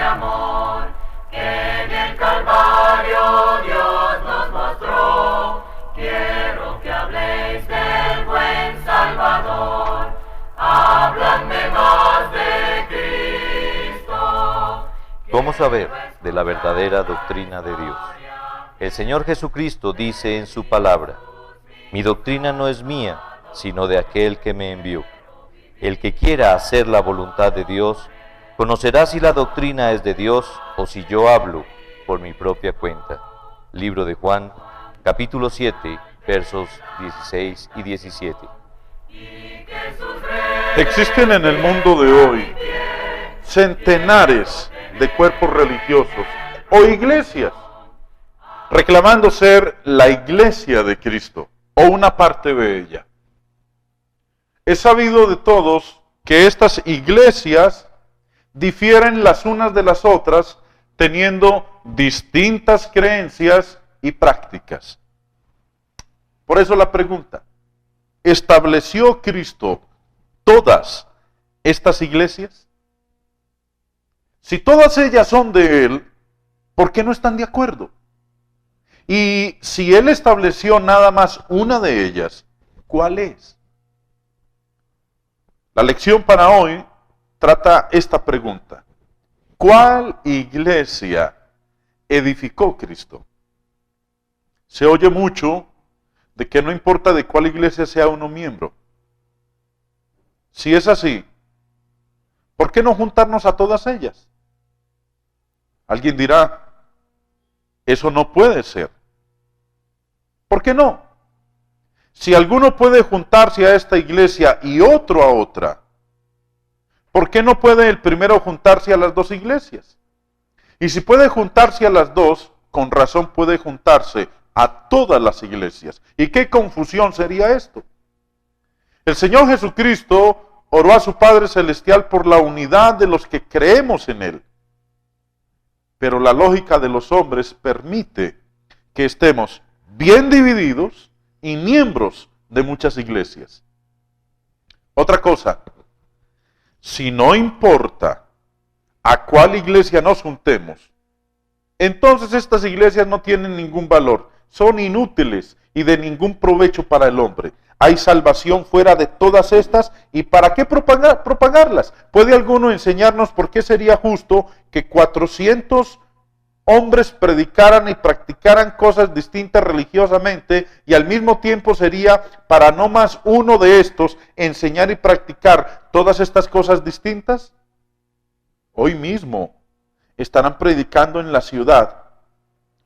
amor que en el Calvario Dios nos mostró. Quiero que habléis del buen Salvador, hábladme más de Cristo. ¿Cómo saber de la verdadera doctrina de Dios? El Señor Jesucristo dice en su palabra: mi doctrina no es mía, sino de aquel que me envió. El que quiera hacer la voluntad de Dios, conocerá si la doctrina es de Dios o si yo hablo por mi propia cuenta. Libro de Juan, capítulo 7, versos 16 y 17. Existen en el mundo de hoy centenares de cuerpos religiosos o iglesias reclamando ser la iglesia de Cristo o una parte de ella. Es sabido de todos que estas iglesias difieren las unas de las otras, teniendo distintas creencias y prácticas. Por eso la pregunta: ¿estableció Cristo todas estas iglesias? Si todas ellas son de Él, ¿por qué no están de acuerdo? Y si Él estableció nada más una de ellas, ¿cuál es? La lección para hoy trata esta pregunta: ¿cuál iglesia edificó Cristo? Se oye mucho de que no importa de cuál iglesia sea uno miembro. Si es así, ¿por qué no juntarnos a todas ellas? Alguien dirá: eso no puede ser. ¿Por qué no? Si alguno puede juntarse a esta iglesia y otro a otra, ¿por qué no puede el primero juntarse a las dos iglesias? Y si puede juntarse a las dos, con razón puede juntarse a todas las iglesias. ¿Y qué confusión sería esto? El Señor Jesucristo oró a su Padre Celestial por la unidad de los que creemos en Él. Pero la lógica de los hombres permite que estemos bien divididos y miembros de muchas iglesias. Otra cosa: si no importa a cuál iglesia nos juntemos, entonces estas iglesias no tienen ningún valor, son inútiles y de ningún provecho para el hombre. Hay salvación fuera de todas estas, ¿y para qué propagarlas? ¿Puede alguno enseñarnos por qué sería justo que 400 hombres predicaran y practicaran cosas distintas religiosamente, y al mismo tiempo sería para no más uno de estos enseñar y practicar todas estas cosas distintas? Hoy mismo estarán predicando en la ciudad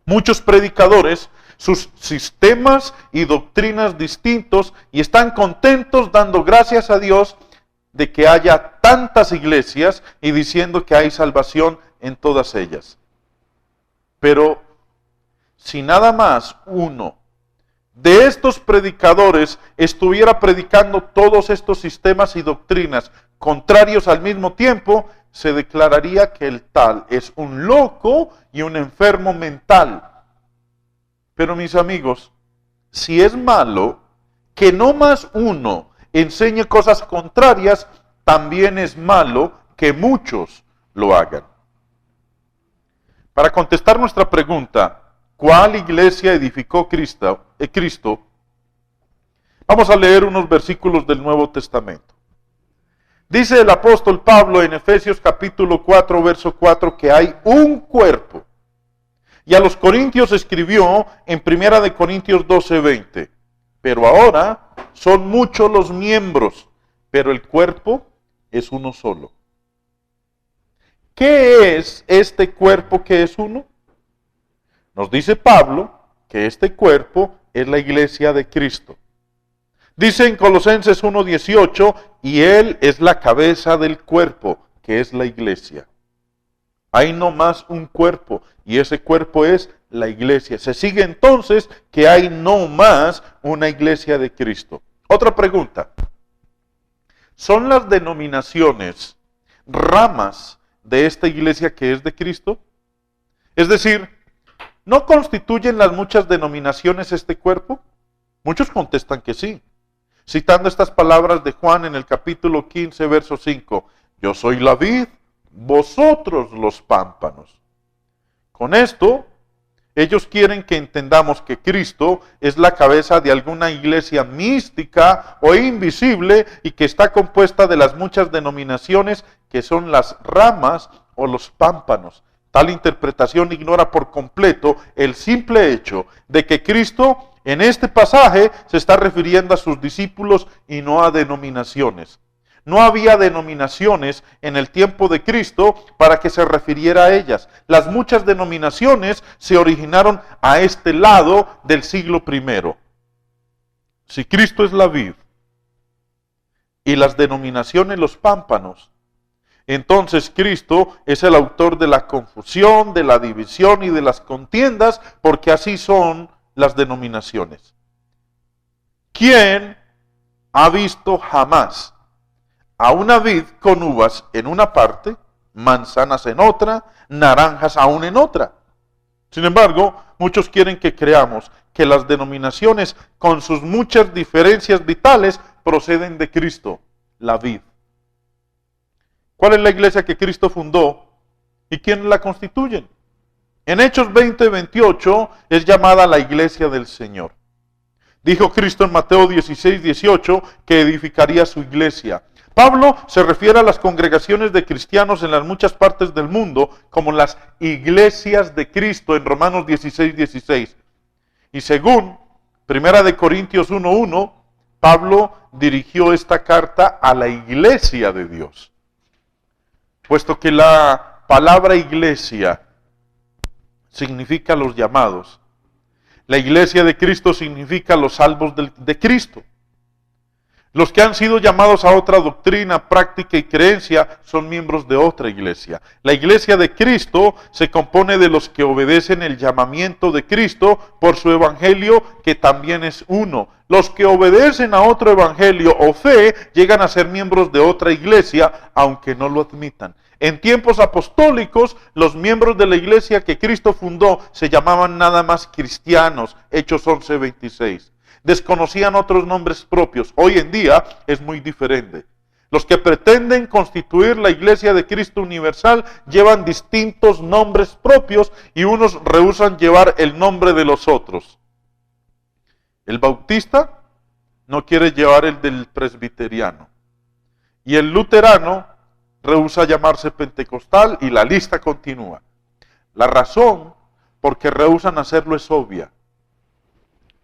muchos predicadores sus sistemas y doctrinas distintos, y están contentos dando gracias a Dios de que haya tantas iglesias y diciendo que hay salvación en todas ellas. Pero si nada más uno de estos predicadores estuviera predicando todos estos sistemas y doctrinas contrarios al mismo tiempo, se declararía que el tal es un loco y un enfermo mental. Pero mis amigos, si es malo que no más uno enseñe cosas contrarias, también es malo que muchos lo hagan. Para contestar nuestra pregunta, ¿cuál iglesia edificó Cristo? Vamos a leer unos versículos del Nuevo Testamento. Dice el apóstol Pablo en Efesios capítulo 4, verso 4, que hay un cuerpo. Y a los Corintios escribió en 1 Corintios 12, 20. Pero ahora son muchos los miembros, pero el cuerpo es uno solo. ¿Qué es este cuerpo que es uno? Nos dice Pablo que este cuerpo es la iglesia de Cristo. Dice en Colosenses 1:18, y Él es la cabeza del cuerpo, que es la iglesia. Hay no más un cuerpo, y ese cuerpo es la iglesia. Se sigue entonces que hay no más una iglesia de Cristo. Otra pregunta: ¿son las denominaciones ramas de esta iglesia que es de Cristo? Es decir, ¿no constituyen las muchas denominaciones este cuerpo? Muchos contestan que sí, citando estas palabras de Juan en el capítulo 15, verso 5. Yo soy la vid, vosotros los pámpanos. Con esto, ellos quieren que entendamos que Cristo es la cabeza de alguna iglesia mística o invisible y que está compuesta de las muchas denominaciones que son las ramas o los pámpanos. Tal interpretación ignora por completo el simple hecho de que Cristo en este pasaje se está refiriendo a sus discípulos y no a denominaciones. No había denominaciones en el tiempo de Cristo para que se refiriera a ellas. Las muchas denominaciones se originaron a este lado del siglo I. Si Cristo es la vid y las denominaciones los pámpanos, entonces Cristo es el autor de la confusión, de la división y de las contiendas, porque así son las denominaciones. ¿Quién ha visto jamás a una vid con uvas en una parte, manzanas en otra, naranjas aún en otra? Sin embargo, muchos quieren que creamos que las denominaciones, con sus muchas diferencias vitales, proceden de Cristo, la vid. ¿Cuál es la iglesia que Cristo fundó y quiénes la constituyen? En Hechos 20:28 es llamada la iglesia del Señor. Dijo Cristo en Mateo 16:18 que edificaría su iglesia. Pablo se refiere a las congregaciones de cristianos en las muchas partes del mundo como las iglesias de Cristo en Romanos 16:16. Y según 1 Corintios 1:1, Pablo dirigió esta carta a la iglesia de Dios. Puesto que la palabra iglesia significa los llamados, la iglesia de Cristo significa los salvos de Cristo. Los que han sido llamados a otra doctrina, práctica y creencia son miembros de otra iglesia. La iglesia de Cristo se compone de los que obedecen el llamamiento de Cristo por su evangelio, que también es uno. Los que obedecen a otro evangelio o fe llegan a ser miembros de otra iglesia, aunque no lo admitan. En tiempos apostólicos, los miembros de la iglesia que Cristo fundó se llamaban nada más cristianos, Hechos 11:26. Desconocían otros nombres propios. Hoy en día es muy diferente. Los que pretenden constituir la iglesia de Cristo universal llevan distintos nombres propios y unos rehúsan llevar el nombre de los otros. El bautista no quiere llevar el del presbiteriano. Y el luterano rehúsa llamarse pentecostal y la lista continúa. La razón por que rehúsan hacerlo es obvia.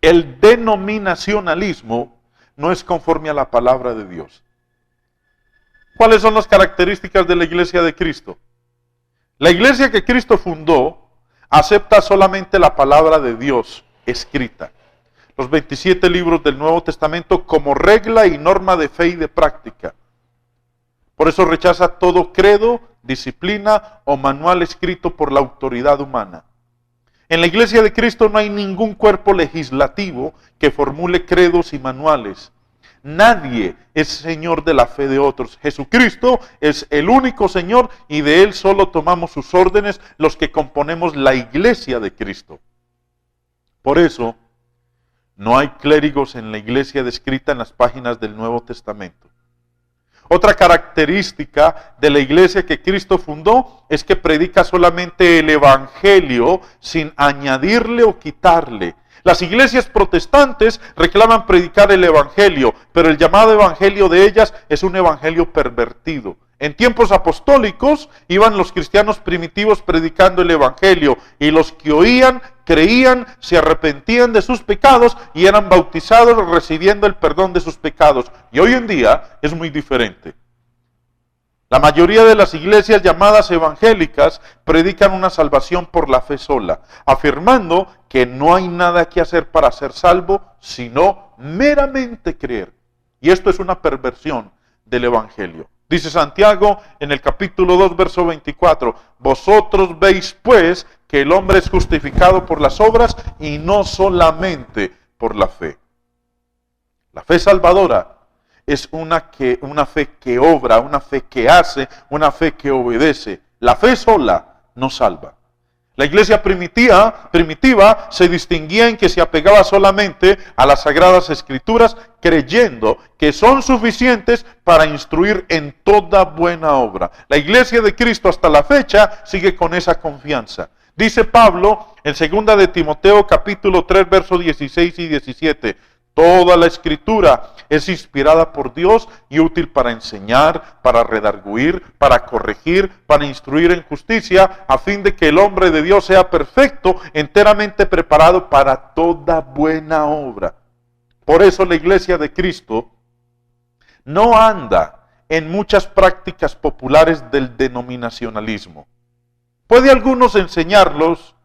El denominacionalismo no es conforme a la palabra de Dios. ¿Cuáles son las características de la iglesia de Cristo? La iglesia que Cristo fundó acepta solamente la palabra de Dios escrita, los 27 libros del Nuevo Testamento como regla y norma de fe y de práctica. Por eso rechaza todo credo, disciplina o manual escrito por la autoridad humana. En la iglesia de Cristo no hay ningún cuerpo legislativo que formule credos y manuales. Nadie es señor de la fe de otros. Jesucristo es el único Señor y de Él solo tomamos sus órdenes los que componemos la iglesia de Cristo. Por eso, no hay clérigos en la iglesia descrita en las páginas del Nuevo Testamento. Otra característica de la iglesia que Cristo fundó es que predica solamente el evangelio sin añadirle o quitarle. Las iglesias protestantes reclaman predicar el evangelio, pero el llamado evangelio de ellas es un evangelio pervertido. En tiempos apostólicos iban los cristianos primitivos predicando el evangelio y los que oían, creían, se arrepentían de sus pecados y eran bautizados recibiendo el perdón de sus pecados. Y hoy en día es muy diferente. La mayoría de las iglesias llamadas evangélicas predican una salvación por la fe sola, afirmando que no hay nada que hacer para ser salvo, sino meramente creer. Y esto es una perversión del evangelio. Dice Santiago en el capítulo 2, verso 24, vosotros veis pues que el hombre es justificado por las obras y no solamente por la fe. La fe salvadora es una fe que obra, una fe que hace, una fe que obedece. La fe sola no salva. La iglesia primitiva se distinguía en que se apegaba solamente a las Sagradas Escrituras, creyendo que son suficientes para instruir en toda buena obra. La iglesia de Cristo hasta la fecha sigue con esa confianza. Dice Pablo en 2 de Timoteo capítulo 3, versos 16 y 17, toda la Escritura es inspirada por Dios y útil para enseñar, para redarguir, para corregir, para instruir en justicia, a fin de que el hombre de Dios sea perfecto, enteramente preparado para toda buena obra. Por eso la iglesia de Cristo no anda en muchas prácticas populares del denominacionalismo. Puede algunos enseñarlos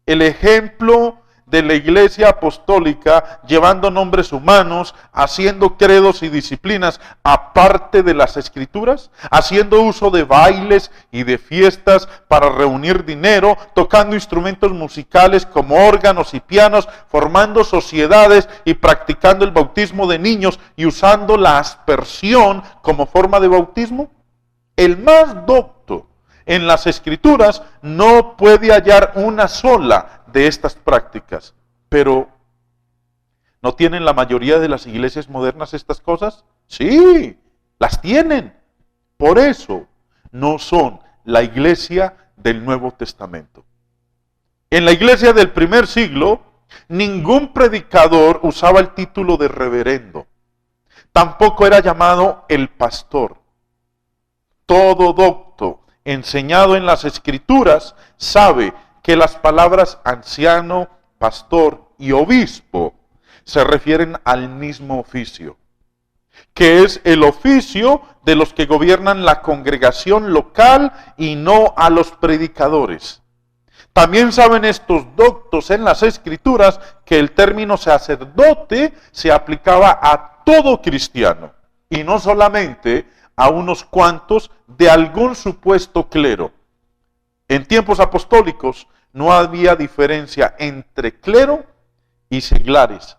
el ejemplo de la iglesia apostólica, llevando nombres humanos, haciendo credos y disciplinas aparte de las escrituras, haciendo uso de bailes y de fiestas para reunir dinero, tocando instrumentos musicales como órganos y pianos, formando sociedades y practicando el bautismo de niños y usando la aspersión como forma de bautismo. El más docto en las escrituras no puede hallar una sola de estas prácticas, pero ¿no tienen la mayoría de las iglesias modernas estas cosas? Sí, las tienen. Por eso no son la iglesia del Nuevo Testamento. En la iglesia del primer siglo, ningún predicador usaba el título de reverendo. Tampoco era llamado el pastor. Todo docto enseñado en las escrituras sabe que las palabras anciano, pastor y obispo se refieren al mismo oficio, que es el oficio de los que gobiernan la congregación local y no a los predicadores. También saben estos doctos en las escrituras que el término sacerdote se aplicaba a todo cristiano y no solamente a unos cuantos de algún supuesto clero. En tiempos apostólicos no había diferencia entre clero y seglares.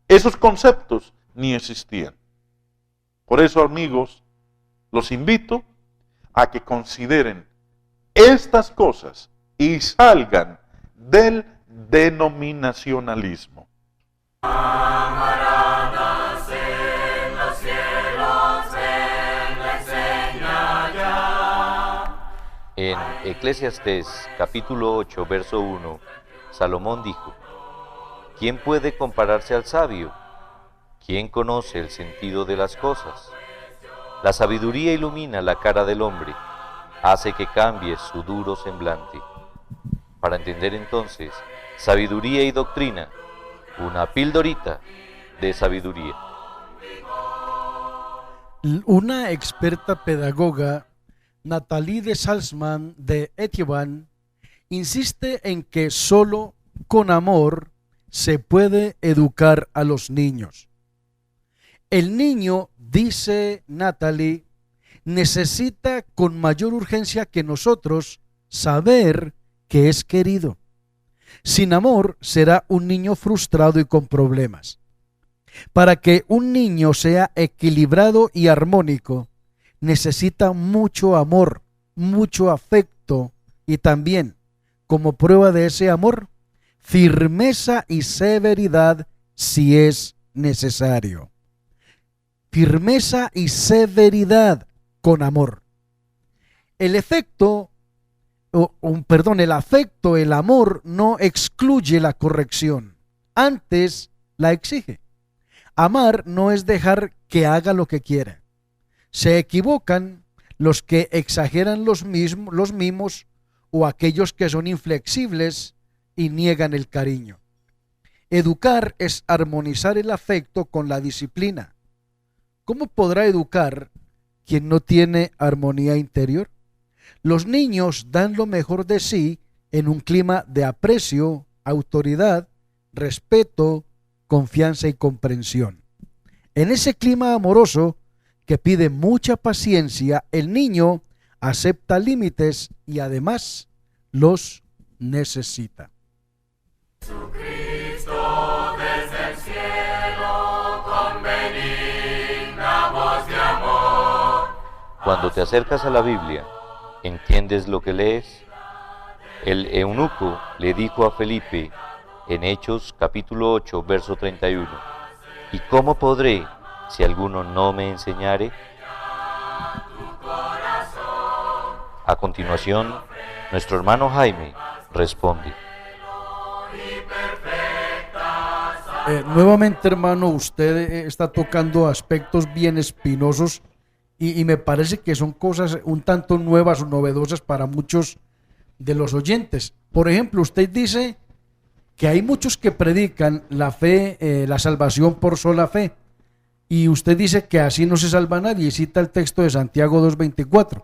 Esos conceptos ni existían. Por eso, amigos, los invito a que consideren estas cosas y salgan del denominacionalismo. En Eclesiastés capítulo 8, verso 1, Salomón dijo: ¿Quién puede compararse al sabio? ¿Quién conoce el sentido de las cosas? La sabiduría ilumina la cara del hombre, hace que cambie su duro semblante. Para entender entonces sabiduría y doctrina, una pildorita de sabiduría. Una experta pedagoga, Nathalie de Salzman de Etienne, insiste en que solo con amor se puede educar a los niños. El niño, dice Nathalie, necesita con mayor urgencia que nosotros saber que es querido. Sin amor será un niño frustrado y con problemas. Para que un niño sea equilibrado y armónico, necesita mucho amor, mucho afecto y también, como prueba de ese amor, firmeza y severidad si es necesario. Firmeza y severidad con amor. El afecto, el amor no excluye la corrección, antes la exige. Amar no es dejar que haga lo que quiera. Se equivocan los que exageran los mimos o aquellos que son inflexibles y niegan el cariño. Educar es armonizar el afecto con la disciplina. ¿Cómo podrá educar quien no tiene armonía interior? Los niños dan lo mejor de sí en un clima de aprecio, autoridad, respeto, confianza y comprensión. En ese clima amoroso que pide mucha paciencia, el niño acepta límites y además los necesita. Jesucristo desde el cielo con benigna voz de amor. Cuando te acercas a la Biblia, ¿entiendes lo que lees? El eunuco le dijo a Felipe en Hechos capítulo 8, verso 31, ¿y cómo podré si alguno no me enseñare? A continuación, nuestro hermano Jaime responde. Nuevamente, hermano, usted está tocando aspectos bien espinosos y me parece que son cosas un tanto nuevas o novedosas para muchos de los oyentes. Por ejemplo, usted dice que hay muchos que predican la fe, la salvación por sola fe, y usted dice que así no se salva nadie y cita el texto de Santiago 2:24.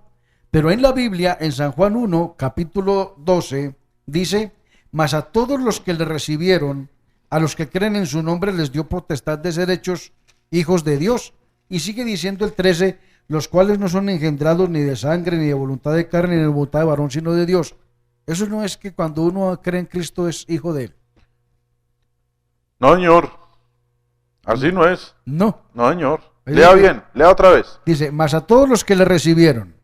Pero en la Biblia, en San Juan 1, capítulo 12, dice, mas a todos los que le recibieron, a los que creen en su nombre, les dio potestad de ser hechos hijos de Dios. Y sigue diciendo el 13, los cuales no son engendrados ni de sangre, ni de voluntad de carne, ni de voluntad de varón, sino de Dios. Eso no es que cuando uno cree en Cristo es hijo de Él. No, señor. Así no es. No. No, señor. Ahí Lea dice- bien, lea otra vez. Dice, mas a todos los que le recibieron,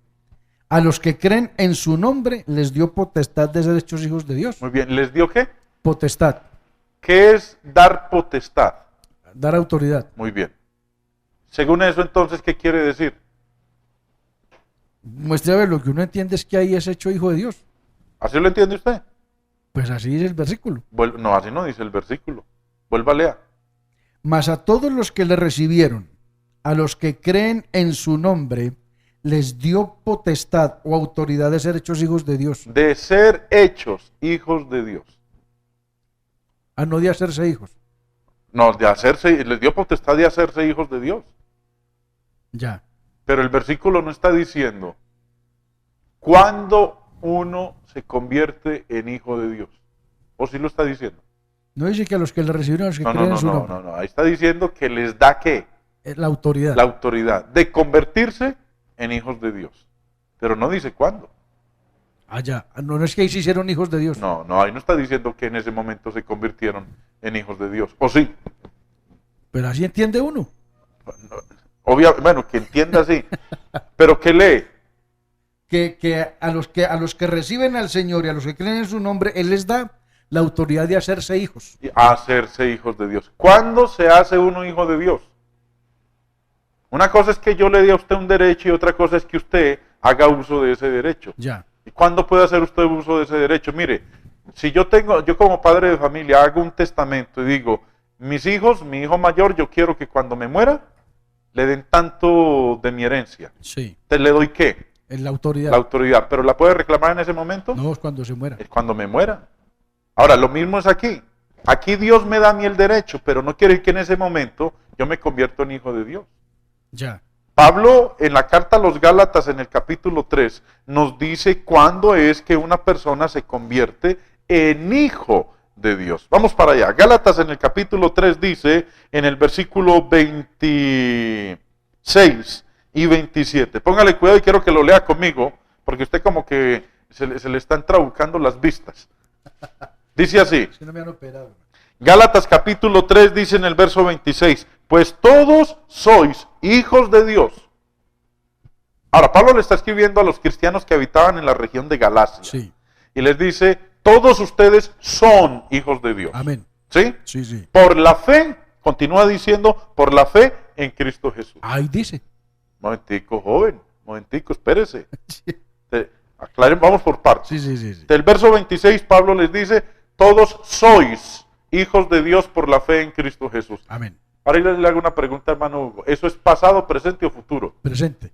a los que creen en su nombre, les dio potestad de ser hechos hijos de Dios. Muy bien. ¿Les dio qué? Potestad, ¿Qué es dar potestad? dar autoridad. Muy bien. Según eso, entonces, ¿qué quiere decir? Muestre a ver, lo que uno entiende es que ahí es hecho hijo de Dios. ¿Así lo entiende usted? Pues así dice el versículo. No, así no dice el versículo. Vuelva a leer. Mas a todos los que le recibieron, a los que creen en su nombre, les dio potestad o autoridad de ser hechos hijos de Dios. De ser hechos hijos de Dios. A no de hacerse hijos. No, de hacerse, les dio potestad de hacerse hijos de Dios. Ya. Pero el versículo no está diciendo cuándo uno se convierte en hijo de Dios. ¿O sí lo está diciendo? No dice que a los que le recibieron, a los que No, creen no, en su no, no, nombre. no. Ahí está diciendo que les da ¿qué? La autoridad. La autoridad de convertirse en hijos de Dios. Pero no dice cuándo. Ah, ya. No, no es que ahí se hicieron hijos de Dios. No, no, ahí no está diciendo que en ese momento se convirtieron en hijos de Dios. ¿O sí? Pero así entiende uno. Obviamente, bueno, que entienda así. Pero que lee. Que a los que reciben al Señor y a los que creen en su nombre, Él les da la autoridad de hacerse hijos. A hacerse hijos de Dios. ¿Cuándo se hace uno hijo de Dios? Una cosa es que yo le dé a usted un derecho y otra cosa es que usted haga uso de ese derecho. Ya. ¿Y cuándo puede hacer usted uso de ese derecho? Mire, si yo como padre de familia hago un testamento y digo, mis hijos, mi hijo mayor, yo quiero que cuando me muera le den tanto de mi herencia. Sí. ¿Te le doy qué? En la autoridad. La autoridad. ¿Pero la puede reclamar en ese momento? No es cuando se muera. Es cuando me muera. Ahora, lo mismo es aquí. Aquí Dios me da a mí el derecho, pero no quiere decir que en ese momento yo me convierto en hijo de Dios. Ya. Pablo, en la carta a los Gálatas, en el capítulo 3, nos dice cuándo es que una persona se convierte en hijo de Dios. Vamos para allá. Gálatas en el capítulo 3 dice, en el versículo 26 y 27. Póngale cuidado y quiero que lo lea conmigo, porque usted como que se le están trabucando las vistas. Dice así. Es que no me han operado. Gálatas capítulo 3 dice en el verso 26, pues todos sois hijos de Dios. Ahora, Pablo le está escribiendo a los cristianos que habitaban en la región de Galacia. Sí. Y les dice, todos ustedes son hijos de Dios. Amén. ¿Sí? Sí, sí. Por la fe, continúa diciendo, por la fe en Cristo Jesús. Ahí dice. Momentico, joven, momentico, espérese. Aclaren, vamos por partes. Sí, sí, sí, sí. Del verso 26, Pablo les dice, todos sois hijos de Dios por la fe en Cristo Jesús. Amén. Ahora yo le hago una pregunta, hermano Hugo. ¿Eso es pasado, presente o futuro? Presente.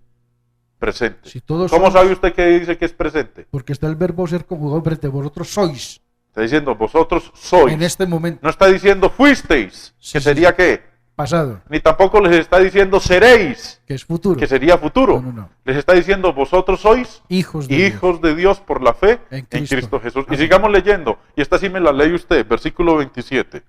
Presente. Si todos ¿Cómo somos- sabe usted que dice que es presente? Porque está el verbo ser conjugado frente a vosotros sois Está diciendo, vosotros sois. en este momento. No está diciendo fuisteis, Sí, que sí, sería sí. qué. Pasado, Ni tampoco les está diciendo seréis, que es futuro. que sería futuro. No, no, no. Les está diciendo, vosotros sois Hijos de Dios. hijos de Dios por la fe En en Cristo. Cristo Jesús. Y Amén. sigamos leyendo. Y esta sí me la lee usted, versículo 27.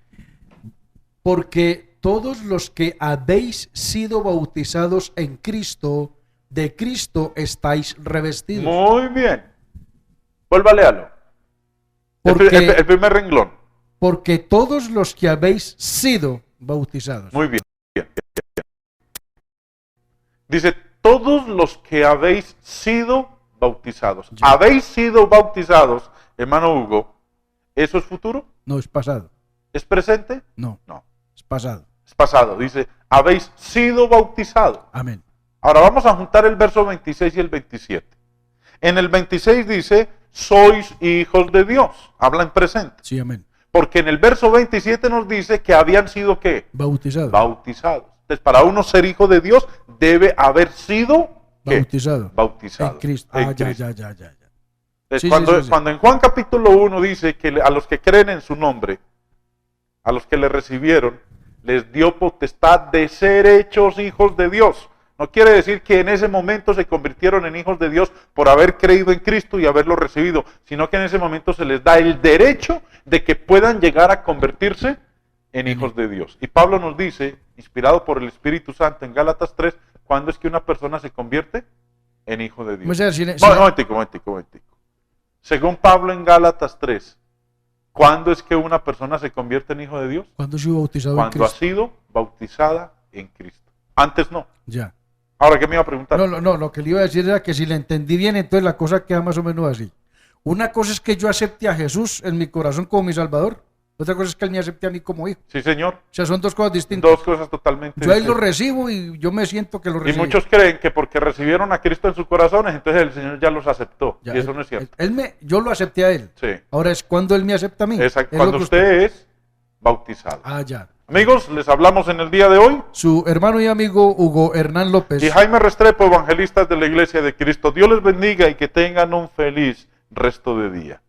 Porque todos los que habéis sido bautizados en Cristo, de Cristo estáis revestidos. Muy bien. Vuelva a leerlo. Porque, El primer renglón. porque todos los que habéis sido bautizados. Muy bien. Dice, todos los que habéis sido bautizados. Ya. Habéis sido bautizados hermano Hugo, ¿eso es futuro? No, es pasado. ¿Es presente? No, No, es pasado. es pasado. Dice, habéis sido bautizados. Amén. Ahora vamos a juntar el verso 26 y el 27. En el 26 dice, sois hijos de Dios. Habla en presente. Sí, amén. Porque en el verso 27 nos dice que habían sido, ¿qué? Bautizado. Bautizados. Entonces, para uno ser hijo de Dios, debe haber sido, ¿qué? Bautizado. Bautizado. En Cristo. En Ah, ya, Cristo. ya. Entonces, Sí, cuando, sí. cuando en Juan capítulo 1 dice que a los que creen en su nombre, a los que le recibieron, les dio potestad de ser hechos hijos de Dios. No quiere decir que en ese momento se convirtieron en hijos de Dios por haber creído en Cristo y haberlo recibido, sino que en ese momento se les da el derecho de que puedan llegar a convertirse en hijos de Dios. Y Pablo nos dice, inspirado por el Espíritu Santo en Gálatas 3, ¿cuándo es que una persona se convierte en hijo de Dios? O sea, si- Momentico. Según Pablo en Gálatas 3, ¿cuándo es que una persona se convierte en hijo de Dios? ¿Cuándo soy bautizado en Cuando ha Cristo? sido bautizada en Cristo. Antes no. Ya. Ahora, ¿qué me iba a preguntar? No, lo que le iba a decir era que si le entendí bien, entonces la cosa queda más o menos así. Una cosa es que yo acepte a Jesús en mi corazón como mi Salvador. Otra cosa es que Él me acepte a mí como hijo. Sí, señor. O sea, son dos cosas distintas. Dos cosas totalmente Yo ahí lo distintas. recibo y yo me siento que lo Y recibo. muchos creen que porque recibieron a Cristo en sus corazones, entonces el Señor ya los aceptó. Ya, y eso no es cierto. yo lo acepté a Él. Sí. Ahora es cuando Él me acepta a mí. Exacto. Es lo Cuando que usted es bautizado. Ah, ya. Amigos, les hablamos en el día de hoy. Su hermano y amigo Hugo Hernán López. Y Jaime Restrepo, evangelistas de la Iglesia de Cristo. Dios les bendiga y que tengan un feliz resto de día.